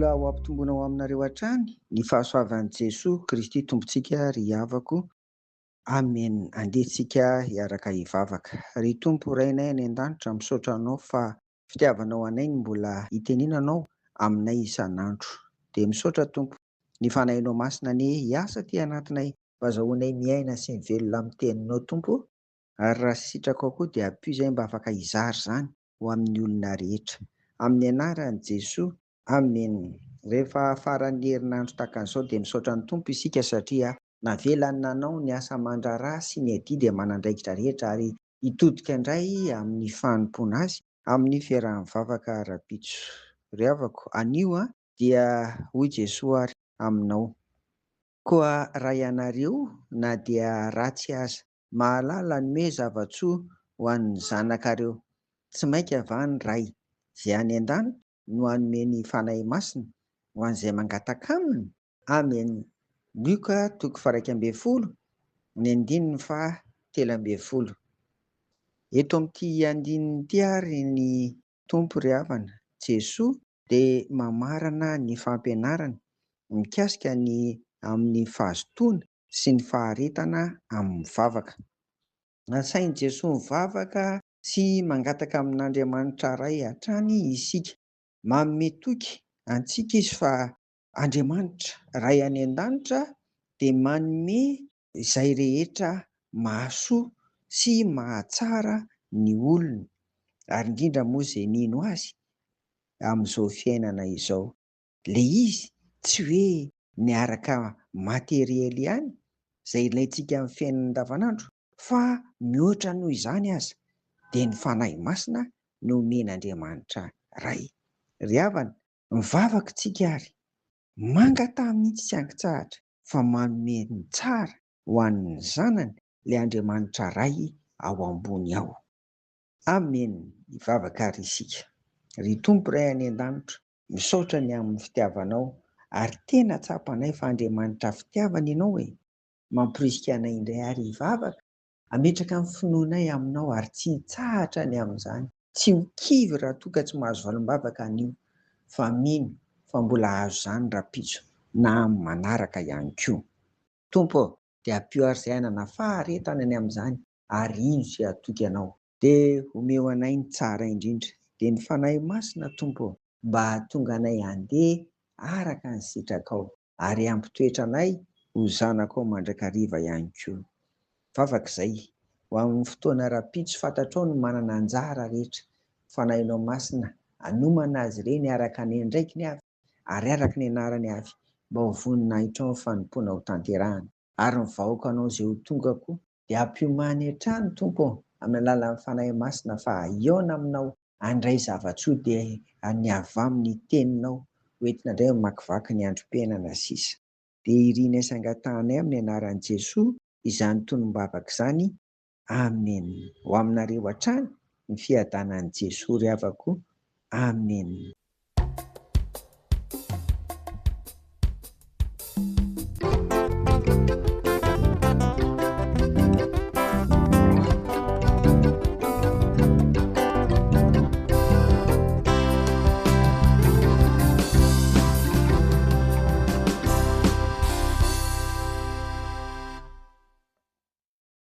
mbola ho ampitomboina ao aminareo hatrany ny fahasoavan'i Jesoa Kristy Tompontsika ry havako. Amen. Andehantsika hiaraka hivavaka. Ry Tompo Rainay any an-danitra, misaotra anao fa fitiavanao anay ny mbola hiteninanao aminay isan'andro. Dia misaotra Tompo ny fanahinao masina ny hiasa ty anatinay mba azahoanay miaina sy ny velona amin'ny teninao Tompo. Ary raha sitrako ao koa dia ampio izay mba afaka hizary izany ho amin'ny olona rehetra. Amin'ny anaran'i Jesoa. Amen. Rehefa faran'ny herinandro tahaka an'izao dia misaotra ny Tompo isika satria navelany nanao ny asa aman-draharaha sy ny adia dia manandraikitra rehetra ary hitodika indray amin'ny fanompoana azy amin'ny fiarahan'ny vavaka ara-pitso. Ry havako, anio dia hoy Jesoa ary aminao. Koa raha ianareo na dia ratsy aza mahalala ny hoe zava-tsoa ho an'ny zanakareo, tsy mainka avy ny ray izay any an-danitra no hanome ny fanahy masina ho an'izay mangataka aminy. Amen. Luka 1:11, ny andininy fa 13. Eto amin'ity andininy ity ary ny Tompo ry havana Jesoa dia mamarana ny fampianarana mikasika ny amin'ny fahazotoana sy ny faharetana amin'ny vavaka. Nasain'i Jesoa mivavaka sy mangataka amin'Andriamanitra ray hatrany isika. Manome toky antsika izy fa Andriamanitra ray any an-danitra dia manome izay rehetra mahasoa sy mahatsara ny olona, ary indrindra moa izay mino azy amin'izao fiainana izao. Ilay izy tsy hoe miaraka materiely ihany izay ilaintsika amin'ny fiainana andavanandro, fa mihoatra noho izany aza dia ny fanahy masina no omen'Andriamanitra ray. Ry havana, mivavaka tsika ary mangataha mihitsy tsy hankitsahatra fa manome ny tsara ho an'ny zanany ilay Andriamanitra ray ao ambony ao. Amen. Hivavaka ary isika. Ry Tompo ray any an-danitra, misaotra ny amin'ny fitiavanao ary tena tsapanay fa Andriamanitra fitiavana ianao e. Mampirisika anay indray ary hivavaka, ametraka amin'ny finoanay aminao ary tsy hitsahatra ny amin'izany. Tsy ho kivy raha toa ka tsy mahazo valim-bavaka anio, fa mino fa mbola azo izany rapitso na amin'ny manaraka ihany koa. Tompo, dia ampio ary izay anana faharetana ny amin'izany ary ino izay atoky anao. Dia omeo anay ny tsara indrindra dia ny fanahy masina Tompo mba hahatonga anay handeha araka ny sitrakao ary ampitoetra anay ho zanakao mandrakariva ihany koa. Vavaka izay ho amin'ny fotoana rapitso fantatrao no manana anjara rehetra. Fanahinao masina hanomana azy ireny araka ny andraikiny avy ary araka ny anarany avy mba ho voninahitra ao ny fanompoana ho tanterahana. Ary ny vahoakanao izay ho tonga koa dia ampiomany hatrany Tompo amin'ny alalan'ny fanahy masina fa hiaona aminao handray zava-tsoa dia ny avy amin'ny teninao hoentina indray mamakivaky ny androm-piainana sisa. Dia irianay sy angatahanay amin'ny anaran'i Jesoa izany tonom-bavaka izany. Amen. Ho aminareo hatrany ny fiadanan'i Jesoa ry havako. Amen.